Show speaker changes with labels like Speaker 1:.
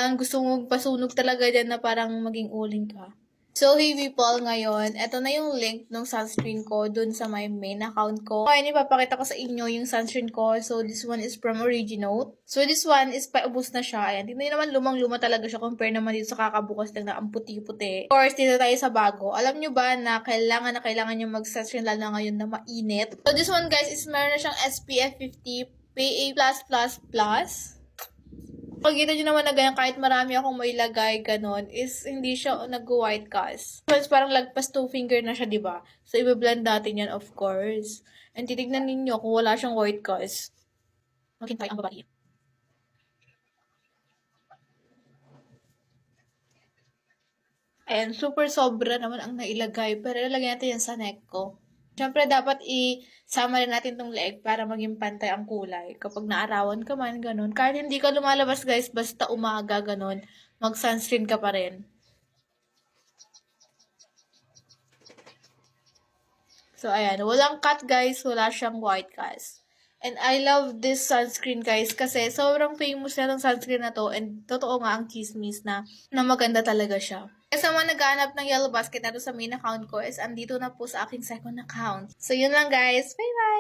Speaker 1: Ang gusto mong pasunog talaga dyan na parang maging uling ka. So, hey people, ngayon, eto na yung link ng sunscreen ko dun sa my main account ko. Ngayon, ipapakita ko sa inyo yung sunscreen ko. So, this one is from Originote. So, this one is paubos na siya. Ayan, tingnan nyo naman, lumang-luma talaga siya compare naman dito sa kakabukas lang na ang puti-puti. Of course, dito tayo sa bago. Alam nyo ba na kailangan nyo mag-sunscreen lalo na ngayon na mainit? So, this one guys is meron na siyang SPF 50 PA+++. Pagkita nyo naman na ganyan, kahit marami akong mailagay, ganon, is hindi siya nag-white cast. Mas parang lagpas 2 finger na siya, diba? So, i-blend natin yan, of course. And titignan ninyo kung wala siyang white cast. Maghintay ang babae. Ayan, super sobra naman ang nailagay. Pero ilagay natin yan sa neck ko. Siyempre, dapat isama rin natin tong leeg para maging pantay ang kulay. Kapag naarawan ka man, ganun. Kahit hindi ka lumalabas, guys, basta umaga, ganun, mag-sunscreen ka pa rin. So, ayan. Walang cut, guys. Wala siyang white cast. And I love this sunscreen, guys, kasi sobrang famous na itong sunscreen na to. And totoo nga ang chismis na maganda talaga siya. Sa mga naghahanap ng yellow basket na to sa main account ko is andito na po sa aking second account. So, yun lang, guys. Bye-bye!